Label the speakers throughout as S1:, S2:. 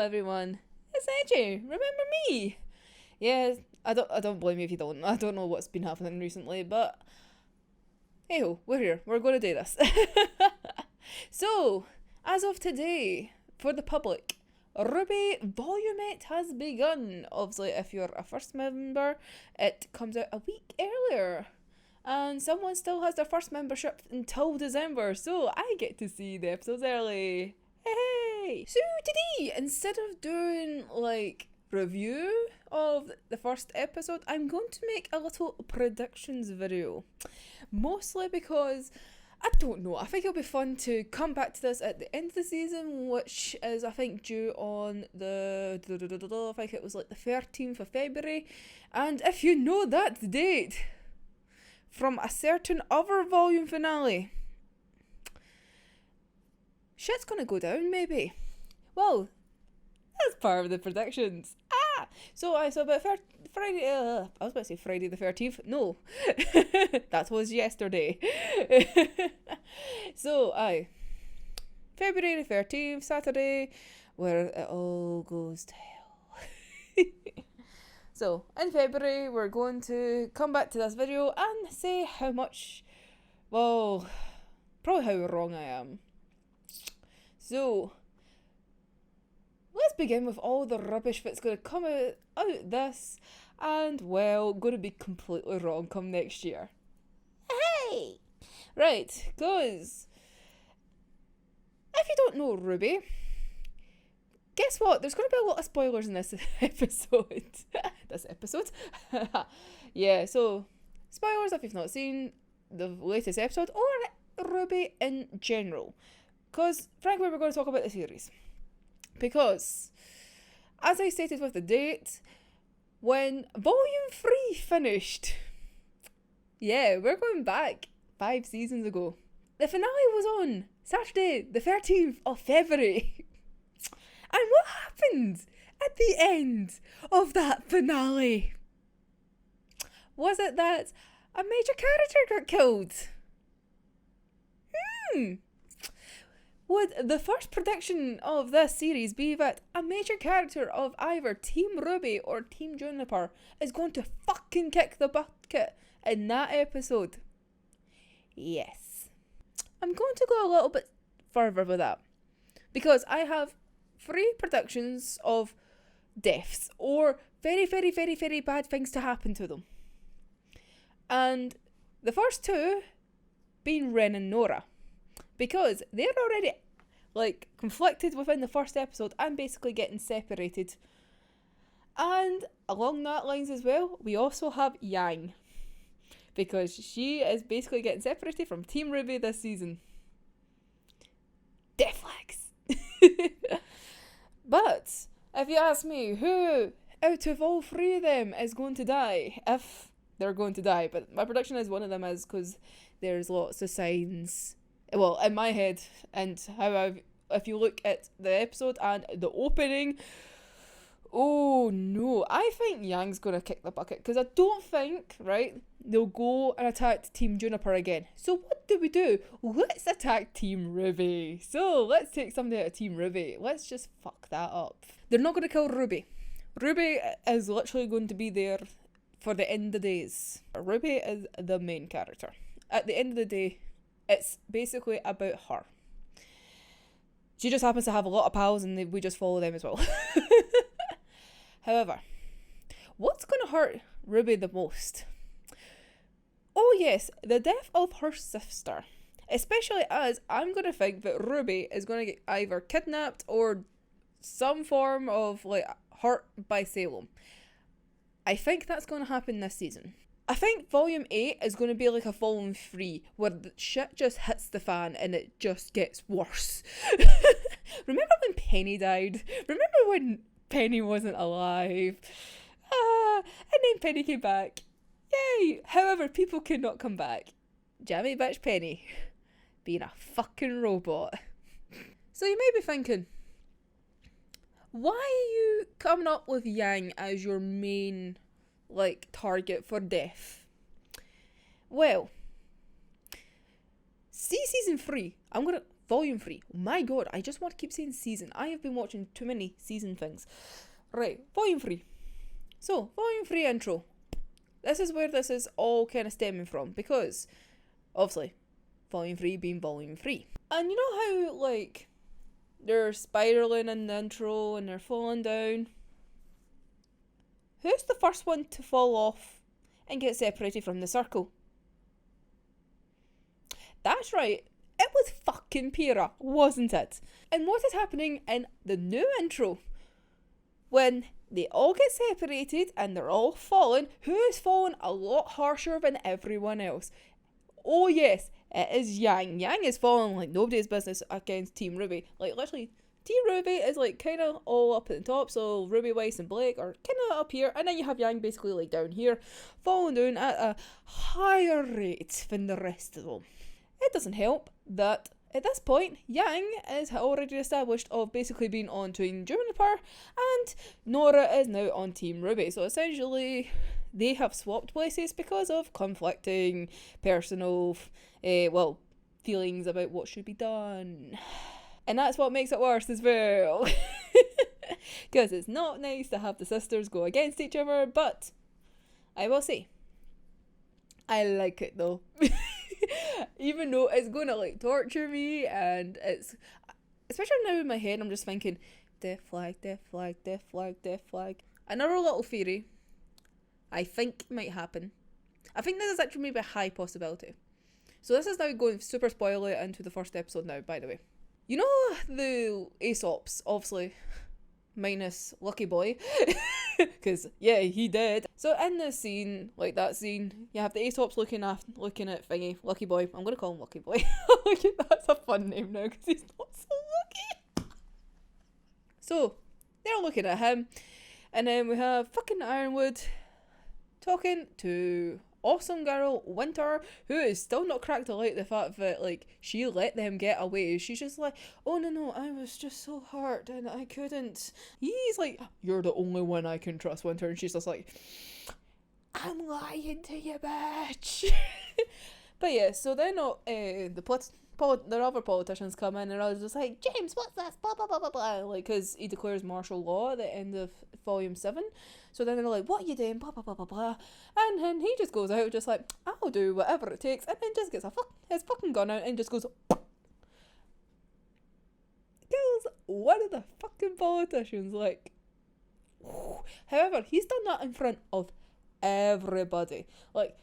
S1: everyone. It's AJ. Remember me? Yeah, I don't blame you if you don't. I don't know what's been happening recently, but hey ho, we're here. We're going to do this. So, as of today, for the public, RWBY Volume 8 has begun. Obviously, if you're a first member, it comes out a week earlier. And someone still has their first membership until December, so I get to see the episodes early. Hey! So today, instead of doing review of the first episode, I'm going to make a little predictions video. Mostly because, I don't know, I think it'll be fun to come back to this at the end of the season, which is, I think, due on the, I think it was the 13th of February. And if you know that date from a certain other volume finale, shit's gonna go down, maybe. Well, that's part of the predictions. So about Friday, I was about to say Friday the 13th. No, that was yesterday. So, February the 13th, Saturday, where it all goes to hell. So, in February, we're going to come back to this video and say how much, well, probably how wrong I am. So, let's begin with all the rubbish that's going to come out this, and, well, going to be completely wrong come next year. Hey! Right, because if you don't know RWBY, guess what? There's going to be a lot of spoilers in this episode. Yeah, so, spoilers if you've not seen the latest episode, or RWBY in general. Because, frankly, we're going to talk about the series. Because, as I stated with the date, when Volume 3 finished, yeah, we're going back 5 seasons ago. The finale was on Saturday, the 13th of February. And what happened at the end of that finale? Was it that a major character got killed? Would the first prediction of this series be that a major character of either Team RWBY or Team Juniper is going to fucking kick the bucket in that episode? Yes. I'm going to go a little bit further with that, because I have 3 predictions of deaths or very, very, very, very bad things to happen to them. And the first 2 being Ren and Nora. Because they're already, conflicted within the first episode and basically getting separated. And along that lines as well, we also have Yang. Because she is basically getting separated from Team RWBY this season. Death flags. But, if you ask me, who out of all 3 of them is going to die? If they're going to die. But my prediction is one of them is, because there's lots of signs, well, in my head, and if you look at the episode and the opening, oh no, I think Yang's gonna kick the bucket, because I don't think, right, they'll go and attack Team Juniper again. So what do? Let's attack Team RWBY. So let's take somebody out of Team RWBY. Let's just fuck that up. They're not gonna kill RWBY. RWBY is literally going to be there for the end of days. RWBY is the main character. At the end of the day, it's basically about her. She just happens to have a lot of pals, and we just follow them as well. However, what's going to hurt RWBY the most? Oh yes, the death of her sister. Especially as I'm going to think that RWBY is going to get either kidnapped or some form of hurt by Salem. I think that's going to happen this season. I think Volume 8 is going to be like a Volume 3, where the shit just hits the fan and it just gets worse. Remember when Penny died? Remember when Penny wasn't alive? And then Penny came back. Yay! However, people could not come back. Jammy bitch Penny. Being a fucking robot. So you may be thinking, why are you coming up with Yang as your main target for death? Well, see season 3. I'm gonna Volume 3. My god, I just want to keep saying season. I have been watching too many season things. Right, Volume 3. So, Volume 3 intro. This is where this is all kind of stemming from, because, obviously, Volume 3 being Volume 3. And you know how, like, they're spiralling in the intro and they're falling down? Who's the first one to fall off and get separated from the circle? That's right, it was fucking Pyrrha, wasn't it? And what is happening in the new intro? When they all get separated and they're all falling, who is falling a lot harsher than everyone else? Oh yes, it is Yang. Yang is falling like nobody's business against Team RWBY. Like literally, Team RWBY is like kind of all up at the top, so Ruby, Weiss and Blake are kind of up here, and then you have Yang basically like down here, falling down at a higher rate than the rest of them. It doesn't help that at this point, Yang is already established of basically being on Team Juniper, and Nora is now on Team RWBY. So essentially, they have swapped places because of conflicting personal, feelings about what should be done. And that's what makes it worse as well. Because it's not nice to have the sisters go against each other, but I will say, I like it though. Even though it's going to like torture me, and it's, especially now in my head, I'm just thinking, death flag, death flag, death flag, death flag. Another little theory I think might happen. I think this is actually maybe a high possibility. So this is now going super spoiler into the first episode now, by the way. You know the Aesops, obviously, minus Lucky Boy, because yeah, he did. So in this scene, like that scene, you have the Aesops looking at thingy, Lucky Boy. I'm gonna call him Lucky Boy. That's a fun name now because he's not so lucky. So they're looking at him, and then we have fucking Ironwood talking to awesome girl Winter, who is still not cracked to like the fact that like she let them get away. She's just like, oh no, I was just so hurt and I couldn't. He's like, you're the only one I can trust, Winter, and she's just like, I'm lying to you, bitch. But yeah, so then the other politicians come in and I was just like, James, what's this? Blah blah blah blah blah. Like, because he declares martial law at the end of Volume 7. So then they're like, what are you doing? Blah blah blah blah blah. And then he just goes out just like, I'll do whatever it takes, and then just gets his fucking gun out and just goes. Kills one of the fucking politicians. Like, however, he's done that in front of everybody. Like,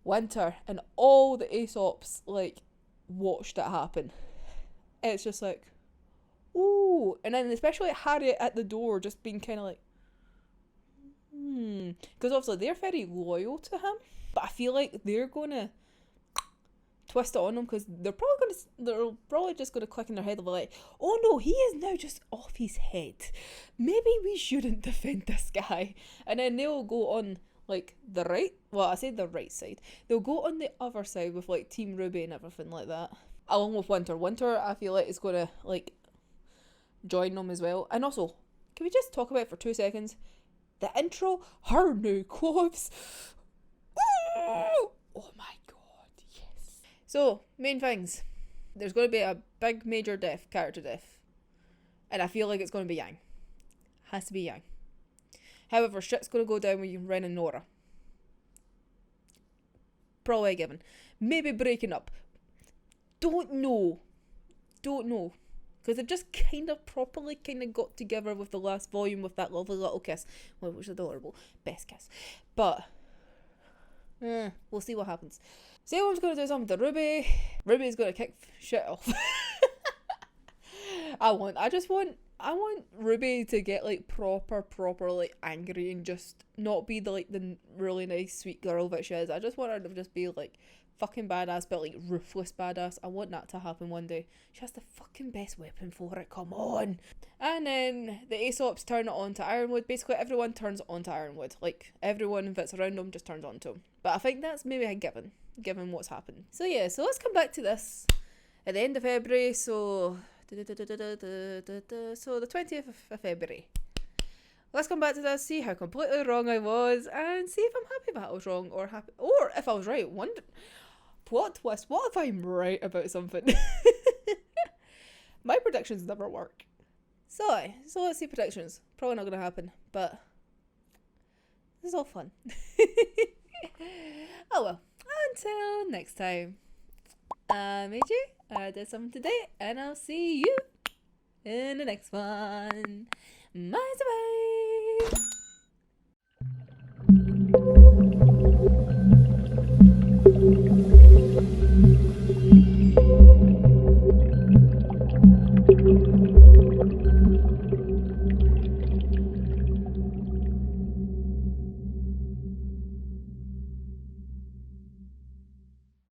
S1: Winter and all the Aesops like watched it happen. It's just like, ooh. And then especially Harriet at the door just being kind of like, because obviously they're very loyal to him, but I feel like they're gonna twist it on him, because they're probably just gonna click in their head of like, oh no, he is now just off his head, maybe we shouldn't defend this guy. And then they'll go on like the right, well, I said the right side, they'll go on the other side with like Team RWBY and everything like that, along with Winter. I feel like is gonna like join them as well. And also, can we just talk about it for 2 seconds? The intro, her new clothes. Ooh! Oh my god, yes. So, main things. There's going to be a big major character death. And I feel like it's going to be Yang. Has to be Yang. However, shit's going to go down with Ren and Nora. Probably a given. Maybe breaking up. Don't know. Because they've just kind of properly got together with the last volume with that lovely little kiss, which was adorable. Best kiss. But we'll see what happens. Salem's going to do something to RWBY. RWBY's going to kick shit off. I want RWBY to get like proper like angry and just not be the really nice sweet girl that she is. I just want her to just be like fucking badass, but like ruthless badass. I want that to happen one day. She has the fucking best weapon for it, come on. And then the Aesops turn it on to Ironwood. Basically everyone turns on to Ironwood. Like everyone that's around them just turns on to him. But I think that's maybe a given what's happened. So yeah, so let's come back to this at the end of February. So the 20th of February. Let's come back to this, see how completely wrong I was, and see if I'm happy that I was wrong, or if I was right. Plot twist, what if I'm right about something? predictions never work. So let's see predictions. Probably not going to happen, but this is all fun. Oh well, until next time. I'm AJ, I did something today, and I'll see you in the next one. Bye.